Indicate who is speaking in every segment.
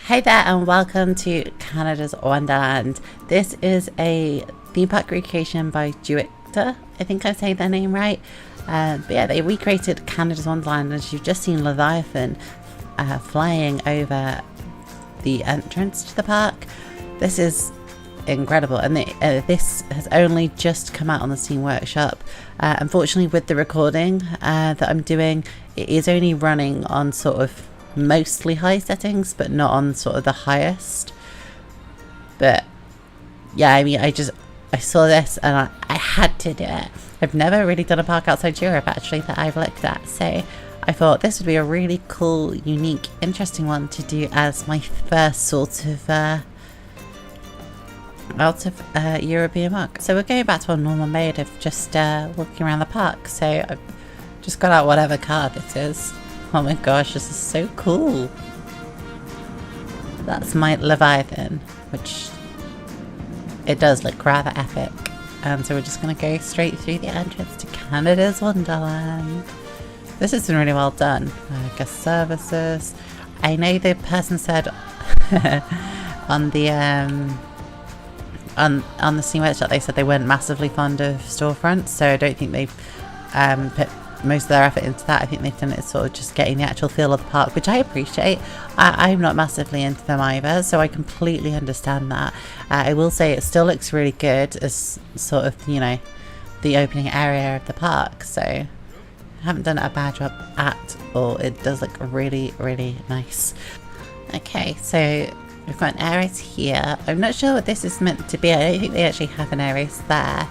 Speaker 1: Hey there and welcome to Canada's Wonderland. This is a theme park recreation by Juicter. I think I'm saying their name right. But yeah, they recreated Canada's Wonderland, and you've just seen Leviathan flying over the entrance to the park. This is incredible, and this has only just come out on the Steam Workshop. Unfortunately, with the recording that I'm doing, it is only running on sort of mostly high settings, but not on sort of the highest. But yeah, I mean, I saw this and I had to do it. I've never really done a park outside Europe actually that I've looked at, so I thought this would be a really cool, unique, interesting one to do as my first sort of out of European park. So we're going back to our normal mode of just walking around the park. So I've just got out whatever car this is. Oh my gosh, this is so cool. That's my Leviathan, which it does look rather epic. And so we're just going to go straight through the entrance to Canada's Wonderland. This has been really well done. Guest services. I know the person said on the on the Steam Workshop, they said they weren't massively fond of storefronts, so I don't think they've put most of their effort into that. I think they've done it sort of just getting the actual feel of the park, which I appreciate. I'm not massively into them either, so I completely understand that. I will say it still looks really good as sort of, you know, the opening area of the park, so I haven't done a bad job at all. It does look really, really nice. Okay, so we've got an Aries here. I'm not sure what this is meant to be. I don't think they actually have an Aries there,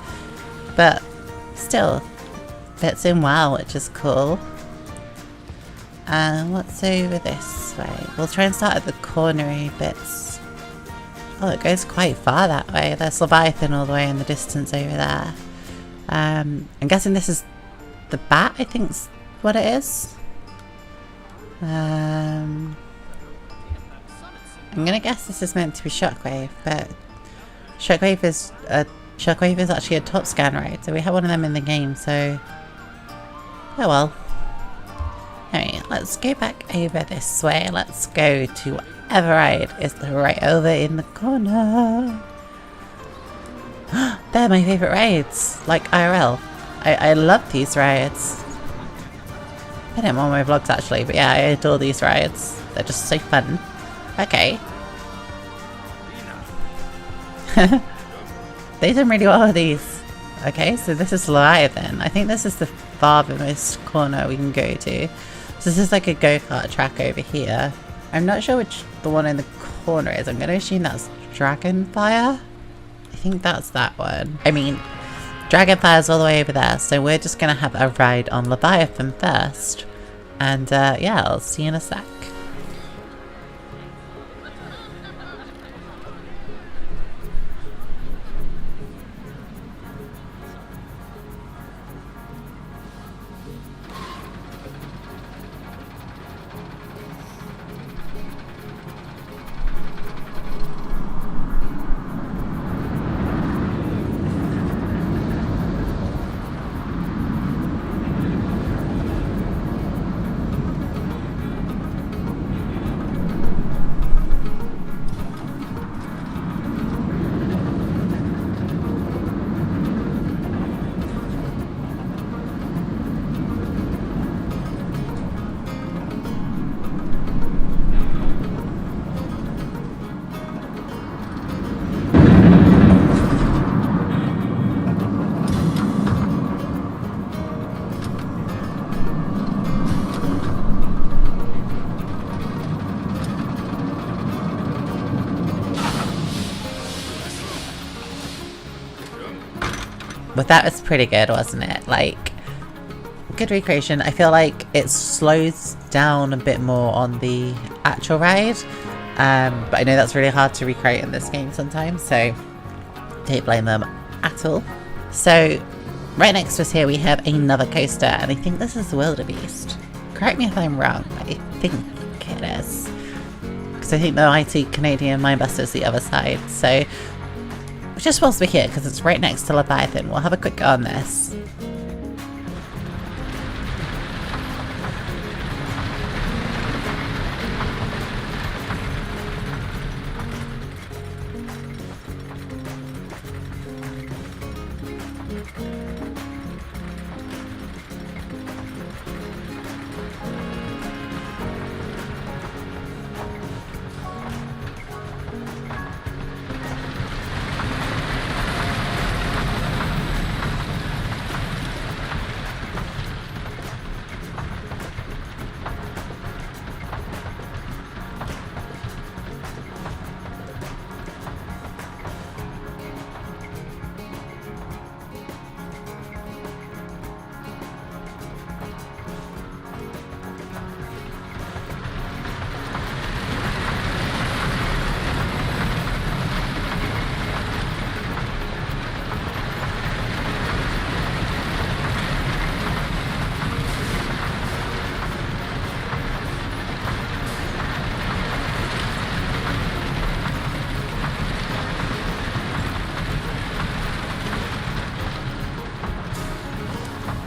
Speaker 1: but still fits in well, which is cool. And what's over this way? We'll try and start at the cornery bits. Oh, it goes quite far that way. There's Leviathan all the way in the distance over there. I'm guessing this is the bat, I think's what it is. I'm gonna guess this is meant to be Shockwave, but Shockwave is actually a top scan ride, so we have one of them in the game, so oh well. Anyway, let's go back over this way. Let's go to whatever ride is right over in the corner. They're my favourite rides, like IRL. I love these rides. I don't want my vlogs actually, but yeah, I adore these rides. They're just so fun. Okay. They done really well with these. Okay, so this is Leviathan. I think this is the farthermost corner we can go to. So this is like a go-kart track over here. I'm not sure which the one in the corner is. I'm going to assume that's Dragonfire. I think that's that one. I mean, Dragonfire's all the way over there, so we're just going to have a ride on Leviathan first. And yeah, I'll see you in a sec. But that was pretty good, wasn't it? Like, good recreation. I feel like it slows down a bit more on the actual ride. But I know that's really hard to recreate in this game sometimes, so don't blame them at all. So, right next to us here we have another coaster, and I think this is the Wilderbeast. Correct me if I'm wrong, but I think it is. Because I think the mighty Canadian Mindbuster is the other side, so just whilst we're here, because it's right next to Leviathan, we'll have a quick go on this.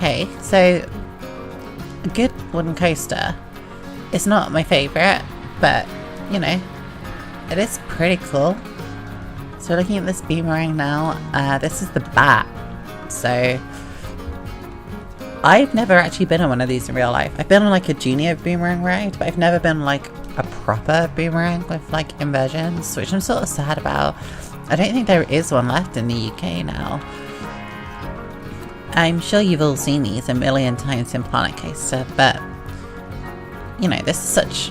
Speaker 1: Okay, so a good wooden coaster. It's not my favourite, but you know, it is pretty cool. So looking at this boomerang now, this is the bat. So I've never actually been on one of these in real life. I've been on like a junior boomerang ride, but I've never been like a proper boomerang with like inversions, which I'm sort of sad about. I don't think there is one left in the UK now. I'm sure you've all seen these a million times in Planet Coaster, but you know, this is such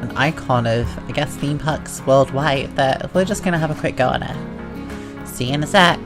Speaker 1: an icon of, I guess, theme parks worldwide that we're just going to have a quick go on it. See you in a sec.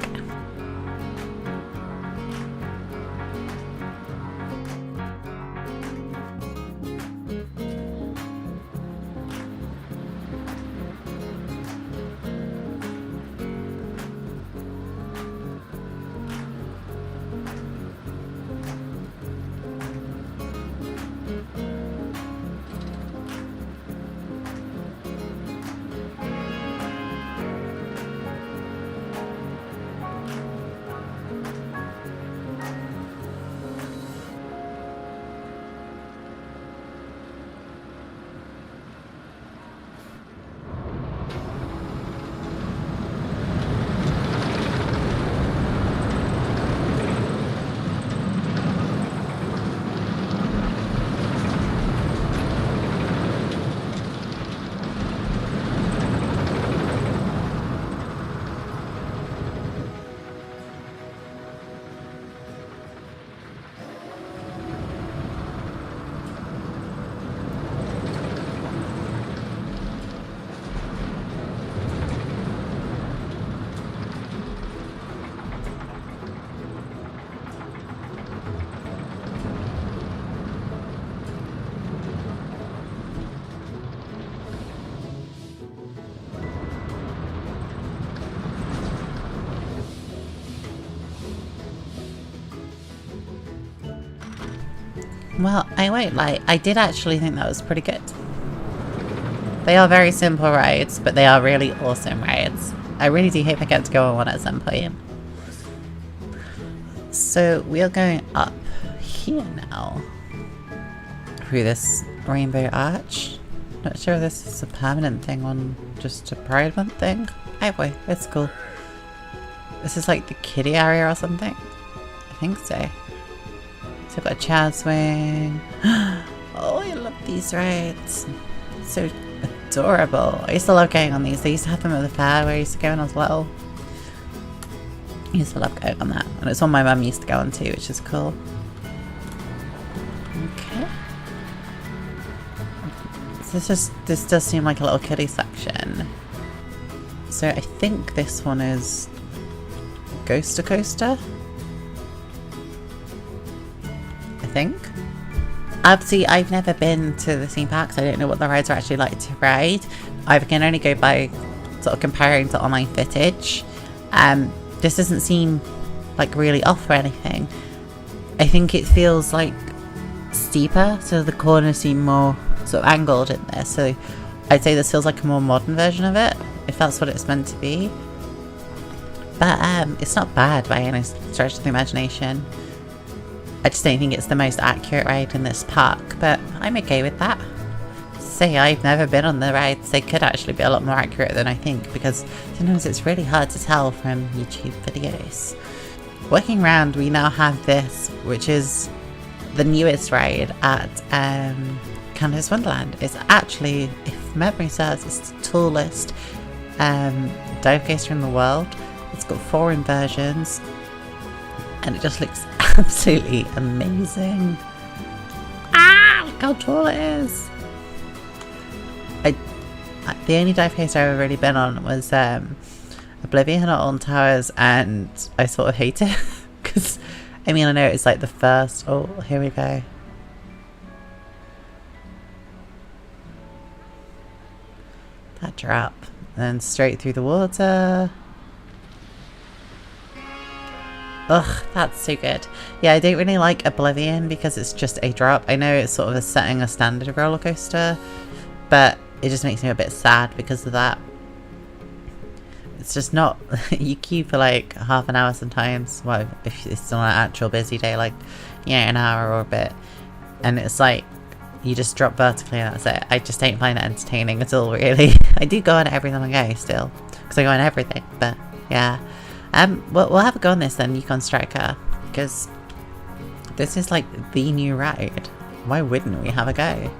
Speaker 1: Well, I won't lie, I did actually think that was pretty good. They are very simple rides, but they are really awesome rides. I really do hope I get to go on one at some point. So we are going up here now, through this rainbow arch. Not sure if this is a permanent thing on just a Pride Month thing. Anyway, it's cool. This is like the kiddie area or something. I think so. So I've got a child swing. Oh, I love these rides. So adorable. I used to love going on these. They used to have them at the fair where I used to go on as well. I used to love going on that. And it's one my mum used to go on too, which is cool. Okay. So this does seem like a little kiddie section. So I think this one is Ghoster Coaster. I think. Obviously, I've never been to the theme parks. I don't know what the rides are actually like to ride. I can only go by sort of comparing to online footage. This doesn't seem like really off or anything. I think it feels like steeper, so the corners seem more sort of angled in this. So I'd say this feels like a more modern version of it, if that's what it's meant to be. But it's not bad by any stretch of the imagination. I just don't think it's the most accurate ride in this park, but I'm okay with that. Say I've never been on the rides, they could actually be a lot more accurate than I think, because sometimes it's really hard to tell from YouTube videos. Working around, we now have this, which is the newest ride at Canada's Wonderland. It's actually, if memory serves, it's the tallest dive coaster in the world. It's got 4 inversions, and it just looks absolutely amazing. Ah, look how tall it is. The only dive coaster I've ever really been on was Oblivion at Alton Towers, and I sort of hate it because I mean, I know it's like the first. Oh, here we go. That drop, and then straight through the water. Ugh, that's so good. Yeah, I don't really like Oblivion because it's just a drop. I know it's sort of setting a standard roller coaster, but it just makes me a bit sad because of that. it's just not, you queue for like half an hour sometimes, well, if it's on an actual busy day, like, yeah, an hour or a bit, and it's like, you just drop vertically and that's it. I just don't find it entertaining at all, really. I do go on every time I go still, because I go on everything, but yeah. We'll have a go on this then, Yukon Striker, because this is like the new ride. Why wouldn't we have a go?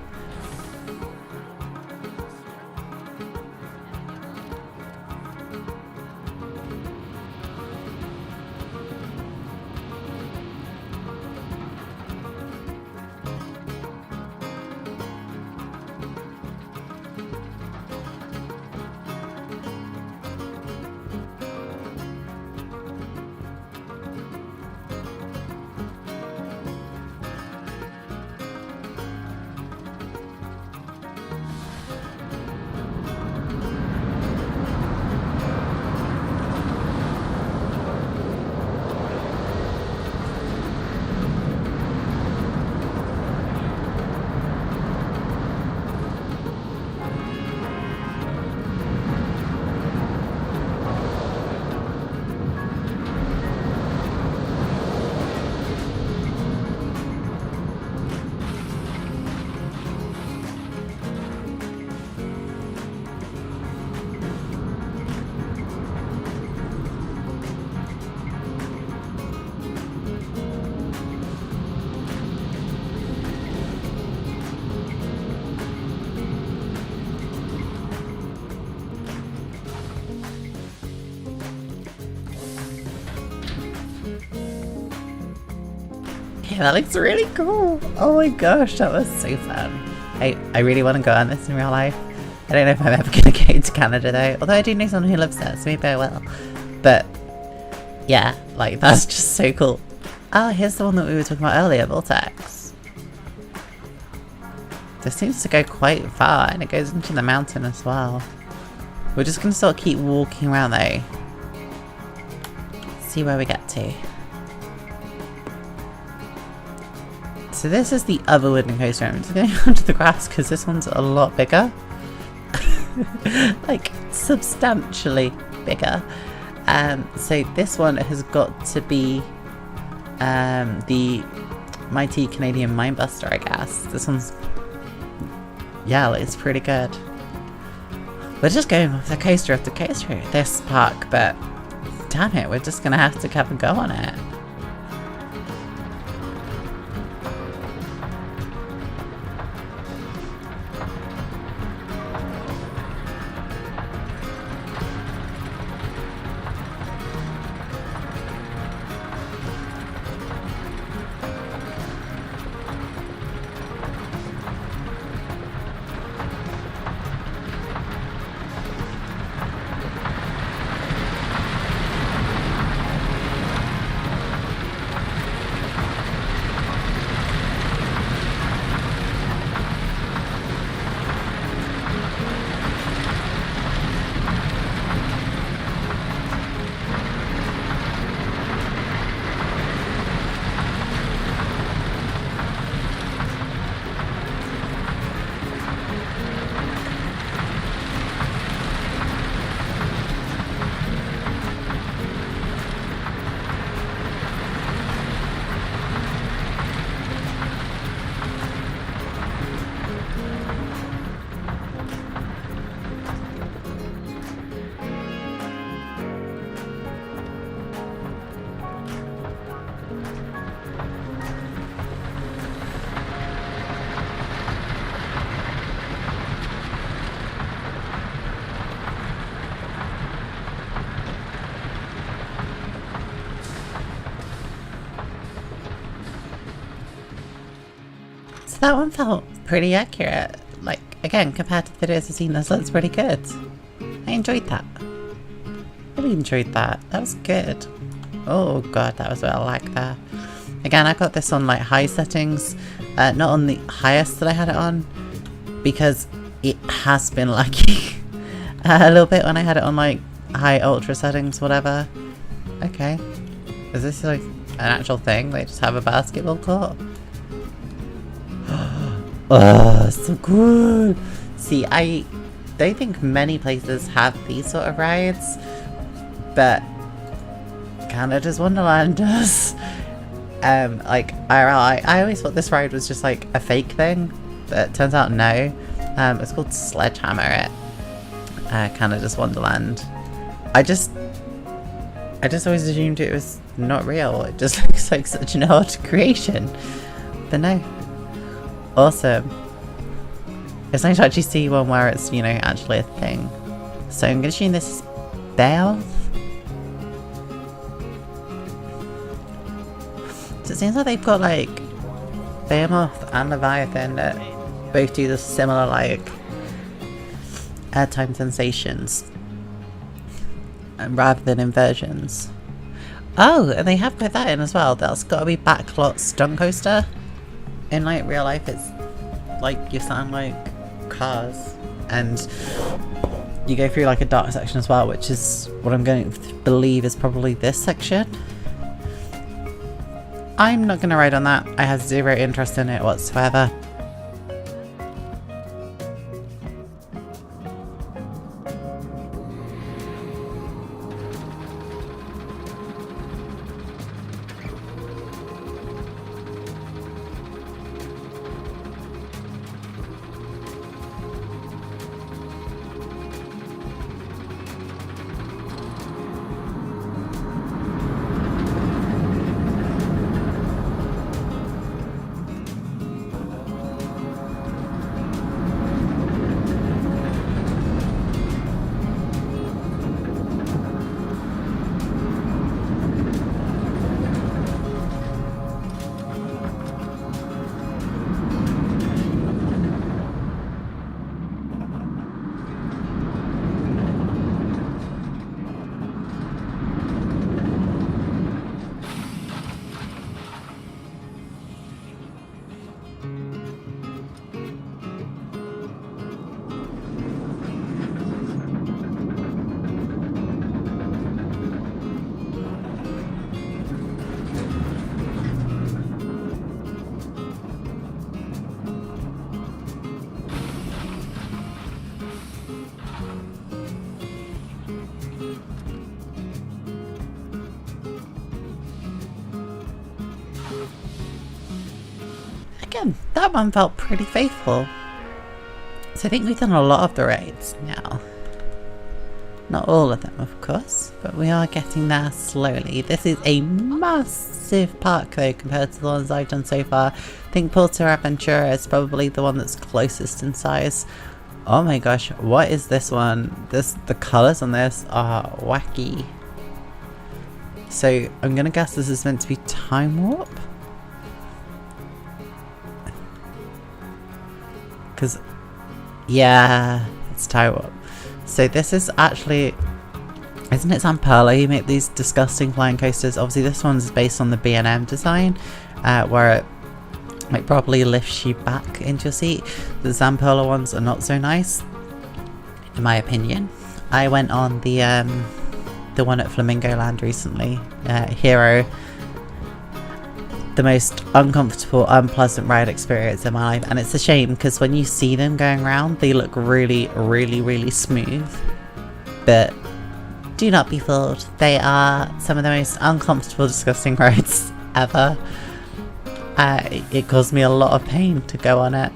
Speaker 1: Yeah, that looks really cool. Oh my gosh, that was so fun. I really want to go on this in real life. I don't know if I'm ever going to go to Canada though, although I do know someone who lives there, so maybe I will. But yeah, like that's just so cool. Oh, here's the one that we were talking about earlier, Vortex. This seems to go quite far, and it goes into the mountain as well. We're just going to sort of keep walking around though. See where we get to. So this is the other wooden coaster. I'm just going onto the grass because this one's a lot bigger. Like, substantially bigger. So this one has got to be the mighty Canadian Mindbuster, I guess. This one's, yeah, it's pretty good. We're just going off the coaster after coaster at this park, but damn it, we're just going to have a go on it. That one felt pretty accurate. Like, again, compared to the videos I've seen, this looks pretty good. I enjoyed that. Really enjoyed that. That was good. Oh god, that was a bit of lag there. Again, I got this on like high settings, not on the highest that I had it on, because it has been laggy a little bit when I had it on like high ultra settings, whatever. Okay. Is this like an actual thing? They just have a basketball court? Oh, so cool! See, I don't think many places have these sort of rides but Canada's Wonderland does. Like I always thought this ride was just like a fake thing, but it turns out no. It's called Sledgehammer at Canada's Wonderland. I just always assumed it was not real. It just looks like such an odd creation, but no. Awesome. It's nice to actually see one where it's, you know, actually a thing. So I'm going to assume this is Beowulf. So it seems like they've got like Behemoth and Leviathan that both do the similar like airtime sensations rather than inversions. Oh, and they have put that in as well. That's got to be backlot stunt coaster. In like real life, it's like you sound like cars, and you go through like a dark section as well, which is what I'm going to believe is probably this section. I'm not going to ride on that. I have zero interest in it whatsoever. Again, that one felt pretty faithful. So I think we've done a lot of the raids now. Not all of them, of course, but we are getting there slowly. This is a massive park though compared to the ones I've done so far. I think Porto Aventura is probably the one that's closest in size. Oh my gosh, what is this one? The colours on this are wacky. So I'm gonna guess this is meant to be Time Warp. Because, yeah, it's Time Warp. So this is actually, isn't it Zamperla who make these disgusting flying coasters? Obviously this one's based on the B&M design, where it like probably lifts you back into your seat. The Zamperla ones are not so nice, in my opinion. I went on the one at Flamingo Land recently, Hero. The most uncomfortable, unpleasant ride experience in my life, and it's a shame because when you see them going around, they look really, really, really smooth. But do not be fooled; they are some of the most uncomfortable, disgusting rides ever. It caused me a lot of pain to go on it.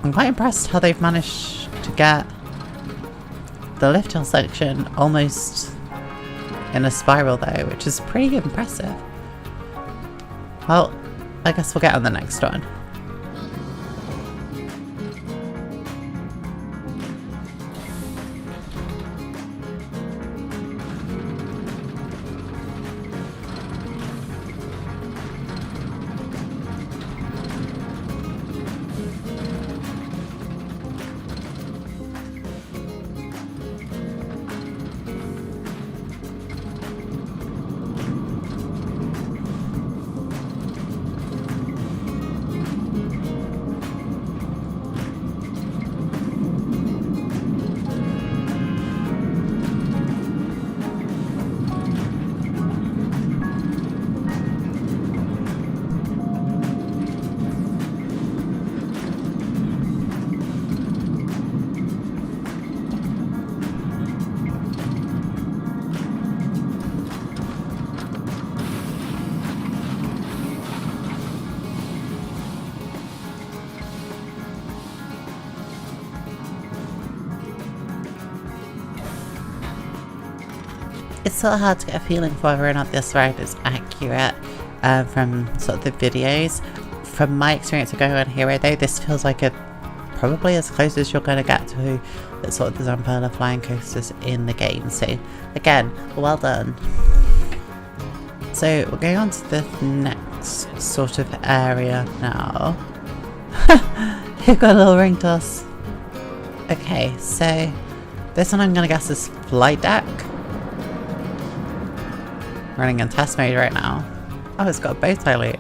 Speaker 1: I'm quite impressed how they've managed to get the lift hill section almost in a spiral though, which is pretty impressive. Well, I guess we'll get on the next one. sort of hard to get a feeling for whether or not this ride is accurate from sort of the videos. From my experience of going on Hero though, this feels like probably as close as you're going to get to sort of the Zamperla flying coasters in the game. So again, well done. So we're going on to the next sort of area now. You've got a little ring toss. Okay, so this one I'm going to guess is flight deck. Running in test mode right now. Oh, it's got a bow tie loop.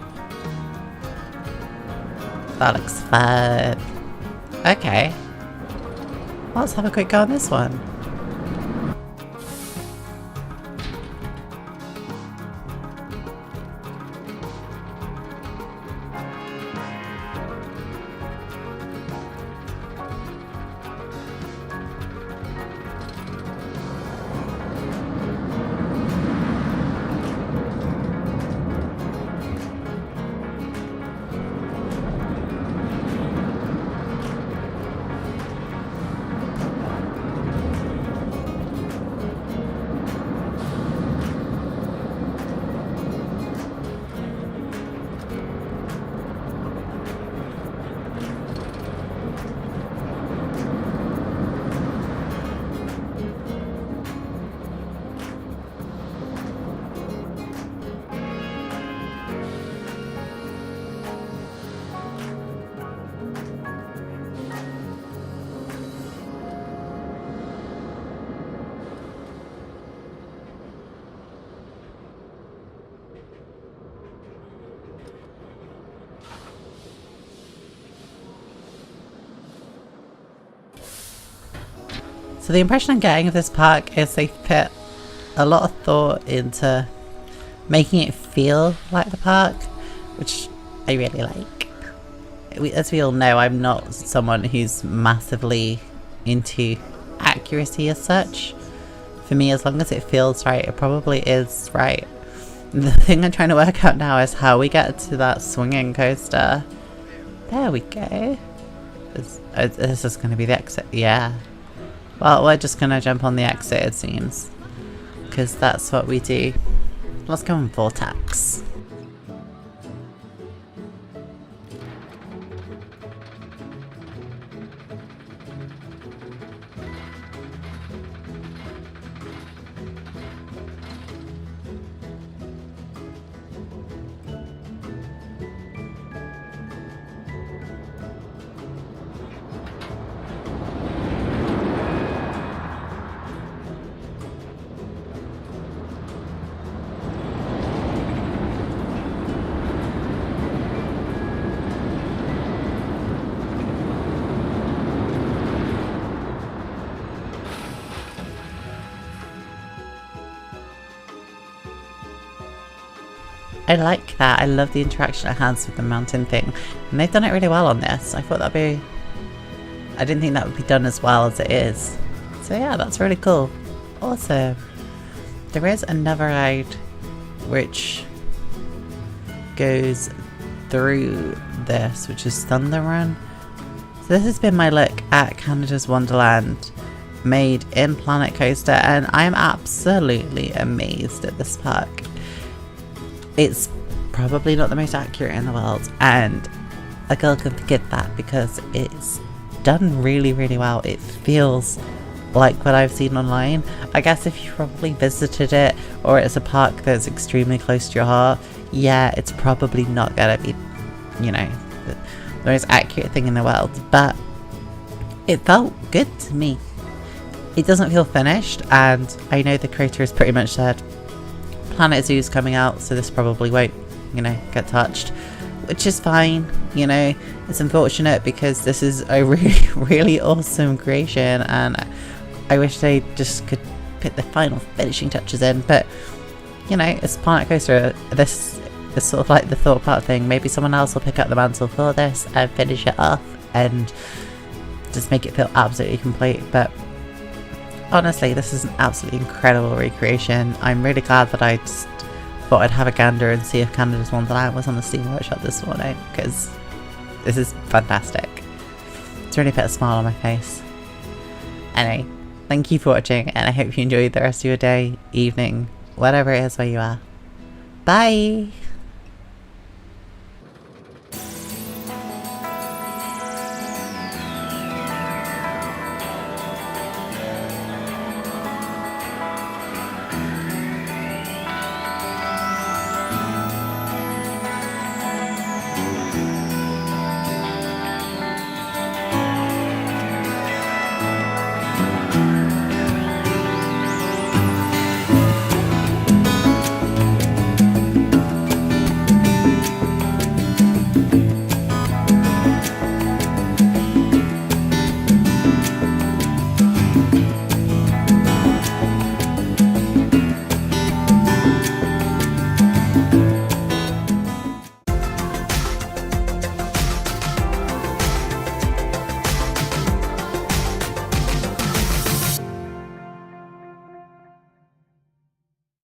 Speaker 1: That looks fun. Okay. Let's have a quick go on this one. So the impression I'm getting of this park is they've put a lot of thought into making it feel like the park, which I really like. As we all know, I'm not someone who's massively into accuracy as such. For me, as long as it feels right, it probably is right. The thing I'm trying to work out now is how we get to that swinging coaster. There we go. This is going to be the exit. Yeah. Well, we're just going to jump on the exit, it seems. Because that's what we do. Let's go on Vortex. I like that. I love the interaction it has with the mountain thing. And they've done it really well on this. I thought that'd be... I didn't think that would be done as well as it is. So yeah, that's really cool. Also, there is another ride which goes through this, which is Thunder Run. So this has been my look at Canada's Wonderland made in Planet Coaster, and I'm absolutely amazed at this park. It's probably not the most accurate in the world, and a girl can forgive that because it's done really, really well. It feels like what I've seen online. I guess if you probably visited it, or it's a park that's extremely close to your heart, yeah, it's probably not gonna be, you know, the most accurate thing in the world, but it felt good to me. It doesn't feel finished, and I know the creator has pretty much said Planet Zoo's coming out, so this probably won't, you know, get touched, which is fine. You know, it's unfortunate because this is a really, really awesome creation, and I wish they just could put the final finishing touches in, but you know, it's Planet Coaster. This is sort of like the thought part thing. Maybe someone else will pick up the mantle for this and finish it off and just make it feel absolutely complete. But honestly, this is an absolutely incredible recreation. I'm really glad that I just thought I'd have a gander and see if Canada's Wonderland was on the Steam Workshop this morning, because this is fantastic. It's really put a smile on my face. Anyway, Thank you for watching, and I hope you enjoyed the rest of your day, evening, whatever it is where you are. Bye!